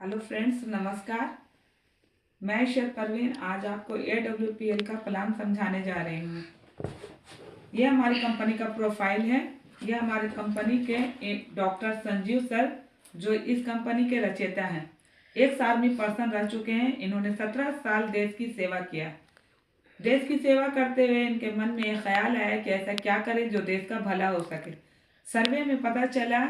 Hello friends, नमस्कार। मैं ईशर परवीन आज आपको AWPL का प्लान समझाने जा रही हूँ। यह हमारी कंपनी का प्रोफाइल है। यह हमारी कंपनी के एक डॉक्टर संजीव सर, जो इस कंपनी के रचयिता हैं, एक्स आर्मी पर्सन रह चुके हैं। इन्होंने 17 साल देश की सेवा किया। देश की सेवा करते हुए इनके मन में यह ख्याल आया कि ऐसा क्या करें जो देश का भला हो सके। सर्वे में पता चला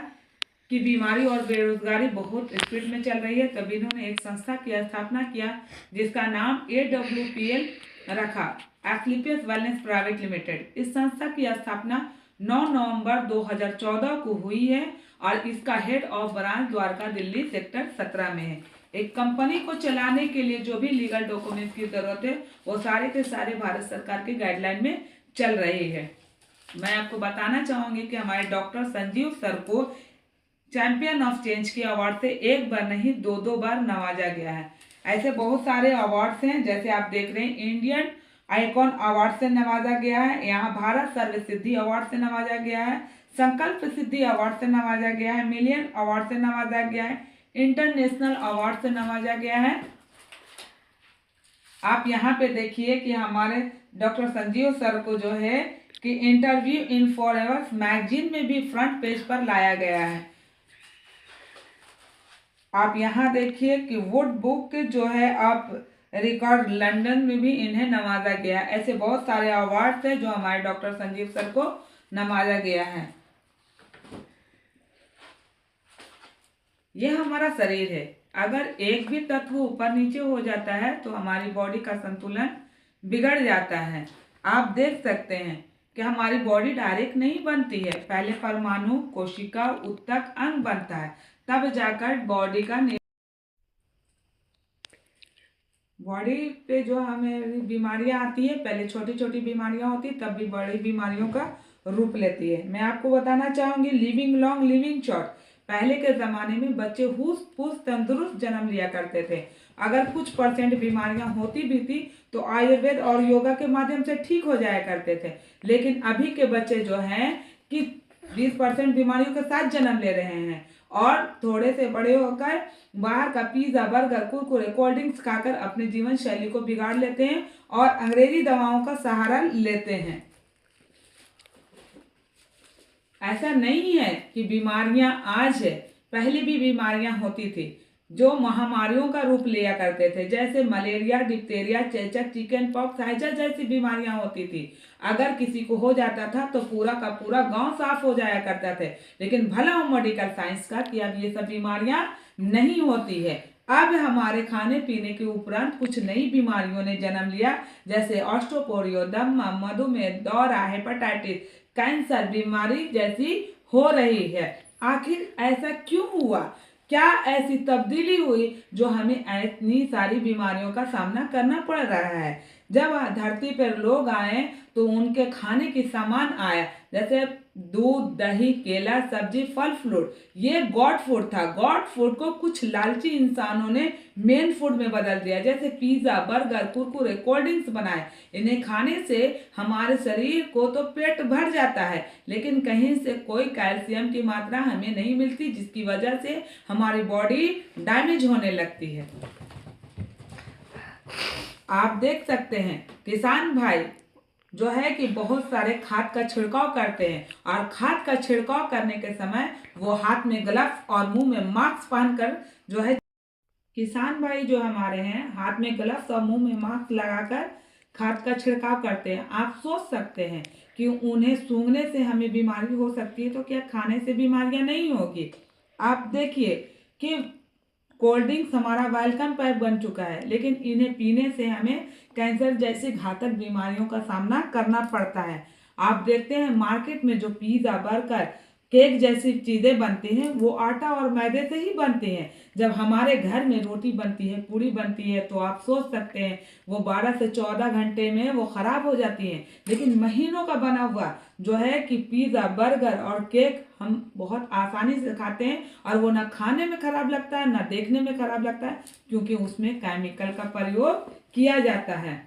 कि बीमारी और बेरोजगारी बहुत स्पीड में चल रही है। तभी इन्होंने एक संस्था की स्थापना किया जिसका नाम AWPL रखा, एस्क्लेपियस वेलनेस प्राइवेट लिमिटेड। इस संस्था की स्थापना 9 नवंबर 2014 को हुई है और इसका head of branch Dwarka Delhi sector 17 में है। एक कंपनी को चलाने के लिए जो भी लीगल डॉक्यूमेंट्स की जरूरत है वो सारे के सारे भारत सरकार के गाइडलाइन में चल रही है। मैं आपको बताना चाहूंगी कि हमारे डॉक्टर संजीव सर को चैंपियन ऑफ चेंज के अवार्ड से एक बार नहीं दो बार नवाजा गया है। ऐसे बहुत सारे अवार्ड्स हैं, जैसे आप देख रहे हैं इंडियन आइकॉन अवार्ड से नवाजा गया है, यहाँ भारत सर्व सिद्धि अवार्ड से नवाजा गया है, संकल्प सिद्धि अवार्ड से नवाजा गया है, मिलियन अवार्ड से नवाजा गया है, इंटरनेशनल अवार्ड से नवाजा गया है। आप यहाँ पे देखिए कि हमारे डॉक्टर संजीव सर को जो है कि इंटरव्यू इन फॉरएवर मैगजीन में भी फ्रंट पेज पर लाया गया है। आप यहाँ देखिए कि वुड बुक जो है आप रिकॉर्ड लंदन में भी इन्हें नवाजा गया। ऐसे बहुत सारे अवार्ड्स हैं जो हमारे डॉक्टर संजीव सर को नवाजा गया है। यह हमारा शरीर है। अगर एक भी तत्व ऊपर नीचे हो जाता है तो हमारी बॉडी का संतुलन बिगड़ जाता है। आप देख सकते हैं कि हमारी बॉडी डायरेक्ट नहीं बनती है। पहले परमाणु, कोशिका, ऊतक, अंग बनता है, तब जाकर बॉडी का बॉडी पे जो हमें बीमारियां आती है, पहले छोटी छोटी बीमारियां होती, तब भी बड़ी बीमारियों का रूप लेती है। मैं आपको बताना चाहूंगी, लिविंग लॉन्ग लिविंग शॉर्ट। पहले के ज़माने में बच्चे हुस फूस तंदुरुस्त जन्म लिया करते थे। अगर कुछ % बीमारियां होती भी थी तो आयुर्वेद और योगा के माध्यम से ठीक हो जाया करते थे। लेकिन अभी के बच्चे जो हैं कि 20% बीमारियों के साथ जन्म ले रहे हैं और थोड़े से बड़े होकर बाहर का pizza, burger, Kurkure, cold drinks खाकर अपने जीवन शैली को बिगाड़ लेते हैं और अंग्रेजी दवाओं का सहारा लेते हैं। ऐसा नहीं है कि बीमारियां आज है, पहले भी बीमारियां होती थी जो महामारियों का रूप लिया करते थे, जैसे मलेरिया, डिप्थीरिया, चेचक, चिकन पॉक्स, हैजा जैसी बीमारियां होती थी। अगर किसी को हो जाता था तो पूरा का पूरा गांव साफ हो जाया करता थे। लेकिन भला हो मेडिकल साइंस का कि अब ये सब बीमारियां नहीं होती है। अब हमारे खाने पीने के उपरांत कुछ नई बीमारियों ने जन्म लिया, जैसे ऑस्टोपोरियो, दमा, मधुमेह, दौरा, हेपेटाइटिस, कैंसर बीमारी जैसी हो रही है। आखिर ऐसा क्यों हुआ? क्या ऐसी तब्दीली हुई जो हमें इतनी सारी बीमारियों का सामना करना पड़ रहा है? जब धरती पर लोग आए तो उनके खाने की सामान आया, जैसे दूध, दही, केला, सब्जी, फल, फ्रूट, ये गॉड फूड था। गॉड फूड को कुछ लालची इंसानों ने मेन फूड में बदल दिया, जैसे pizza, burger, Kurkure, cold drinks बनाए। इन्हें खाने से हमारे शरीर को तो पेट भर जाता है, लेकिन कहीं से कोई कैल्शियम की मात्रा हमें नहीं मिलती, जिसकी वजह से हमारी बॉडी डैमेज होने लगती है। आप देख सकते हैं किसान भाई जो है कि बहुत सारे खाद का छिड़काव करते हैं और खाद का छिड़काव करने के समय वो हाथ में ग्लव्स और मुंह में मास्क पहनकर जो है, किसान भाई जो हमारे हैं हाथ में ग्लव्स और मुंह में मास्क लगाकर खाद का छिड़काव करते हैं। आप सोच सकते हैं कि उन्हें सूंघने से हमें बीमारी हो सकती है, तो क्या खाने से बीमारियां नहीं होगी? आप देखिए कि कोल्ड ड्रिंक्स हमारा वेलकम पैक बन चुका है, लेकिन इन्हें पीने से हमें कैंसर जैसी घातक बीमारियों का सामना करना पड़ता है। आप देखते हैं मार्केट में जो पिज्ज़ा, बर्गर, केक जैसी चीज़ें बनती हैं वो आटा और मैदे से ही बनती हैं। जब हमारे घर में रोटी बनती है, पूड़ी बनती है, तो आप सोच सकते हैं वो 12 से 14 घंटे में वो ख़राब हो जाती हैं। लेकिन महीनों का बना हुआ जो है कि पिज़्ज़ा, बर्गर और केक हम बहुत आसानी से खाते हैं और वो ना खाने में ख़राब लगता है ना देखने में ख़राब लगता है, क्योंकि उसमें केमिकल का प्रयोग किया जाता है।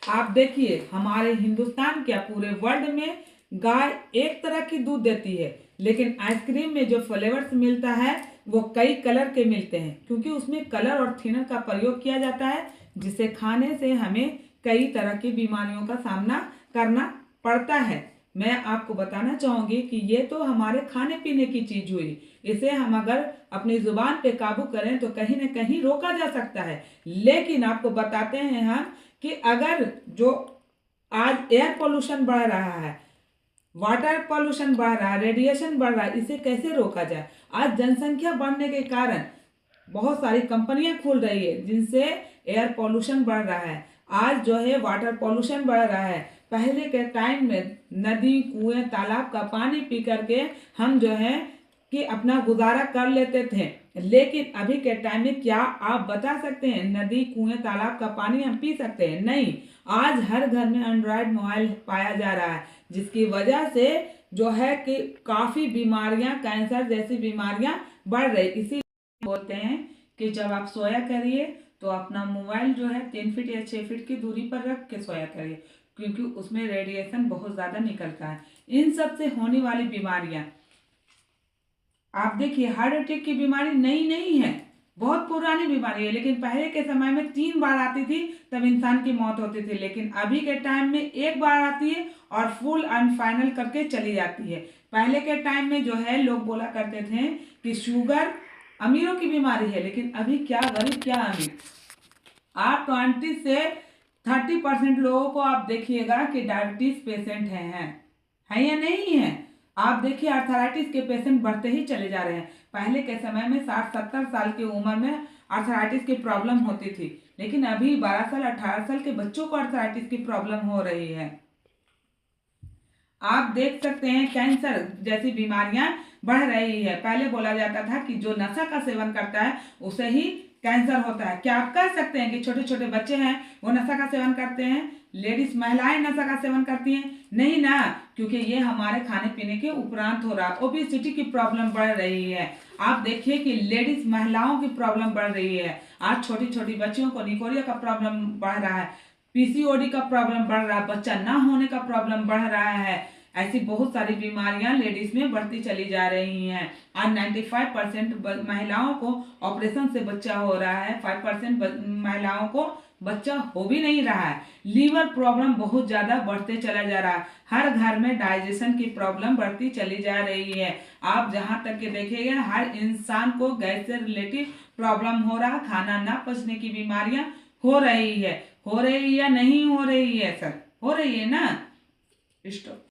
आप देखिए हमारे हिंदुस्तान क्या पूरे वर्ल्ड में गाय एक तरह की दूध देती है, लेकिन आइसक्रीम में जो फ्लेवर्स मिलता है वो कई कलर के मिलते हैं, क्योंकि उसमें कलर और थिनर का प्रयोग किया जाता है, जिसे खाने से हमें कई तरह की बीमारियों का सामना करना पड़ता है। मैं आपको बताना चाहूँगी कि ये तो हमारे खाने पीने की चीज हुई, इसे हम अगर अपनी जुबान पे काबू करें तो कहीं न कहीं रोका जा सकता है। लेकिन आपको बताते हैं हम कि अगर जो आज एयर पोल्यूशन बढ़ रहा है, वाटर पॉल्यूशन बढ़ रहा है, रेडिएशन बढ़ रहा है, इसे कैसे रोका जाए। आज जनसंख्या बढ़ने के कारण बहुत सारी कंपनियां खुल रही है, जिनसे एयर पॉल्यूशन बढ़ रहा है। आज जो है वाटर पॉल्यूशन बढ़ रहा है। पहले के टाइम में नदी, कुएं, तालाब का पानी पी करके हम जो है कि अपना गुजारा कर लेते थे, लेकिन अभी के टाइम में क्या आप बता सकते हैं नदी, कुएं, तालाब का पानी हम पी सकते हैं? नहीं। आज हर घर में एंड्रॉयड मोबाइल पाया जा रहा है, जिसकी वजह से जो है कि काफी बीमारियां, कैंसर जैसी बीमारियां बढ़ रही। इसी बोलते हैं कि जब आप सोया करिए तो अपना मोबाइल जो है 3 फीट या 6 फीट की दूरी पर रख के सोया करिए, क्योंकि उसमें रेडिएशन बहुत ज्यादा निकलता है। इन सब से होने वाली बीमारियां, आप देखिए हार्ट अटैक की बीमारी नई नहीं है, बहुत पुरानी बीमारी है, लेकिन पहले के समय में 3 बार आती थी तब इंसान की मौत होती थी, लेकिन अभी के टाइम में 1 बार आती है और फुल एंड फाइनल करके चली जाती है। पहले के टाइम में जो है लोग बोला करते थे कि शुगर अमीरों की बीमारी है, लेकिन अभी क्या गरीब क्या अमीर, आप 20 से 30% लोगों को आप देखिएगा कि डायबिटीज पेशेंट है या नहीं है। आप देखिए आर्थराइटिस के पेशेंट बढ़ते ही चले जा रहे हैं। पहले के समय में 60-70 साल की उम्र में आर्थराइटिस की प्रॉब्लम होती थी, लेकिन अभी 12 साल 18 साल के बच्चों को आर्थराइटिस की प्रॉब्लम हो रही है। आप देख सकते हैं कैंसर जैसी बीमारियां बढ़ रही है। पहले बोला जाता था कि जो नशा का सेवन करता है उसे ही कैंसर होता है। क्या आप कह सकते हैं कि छोटे छोटे बच्चे हैं वो नशा का सेवन करते हैं? लेडीज महिलाएं नशा का सेवन करती हैं? नहीं ना, क्योंकि ये हमारे खाने पीने के उपरांत हो रहा है। ओबेसिटी की प्रॉब्लम बढ़ रही है। आप देखिए कि लेडीज महिलाओं की प्रॉब्लम बढ़ रही है। आज छोटी छोटी बच्चियों को निकोरिया का प्रॉब्लम बढ़ रहा है, पीसीओडी का प्रॉब्लम बढ़ रहा है, बच्चा ना होने का प्रॉब्लम बढ़ रहा है। ऐसी बहुत सारी बीमारियां लेडीज में बढ़ती चली जा रही हैं। आज 95% महिलाओं को ऑपरेशन से बच्चा हो रहा है, 5% महिलाओं को बच्चा हो भी नहीं रहा है। लीवर प्रॉब्लम बहुत ज्यादा बढ़ते चला जा रहा है। हर घर में डाइजेशन की प्रॉब्लम बढ़ती चली जा रही है। आप जहां तक के देखेंगे हर इंसान को गैस से रिलेटेड प्रॉब्लम हो रहा, खाना ना पचने की बीमारियां हो रही है। हो रही है या नहीं हो रही है सर? हो रही है ना। स्टॉप।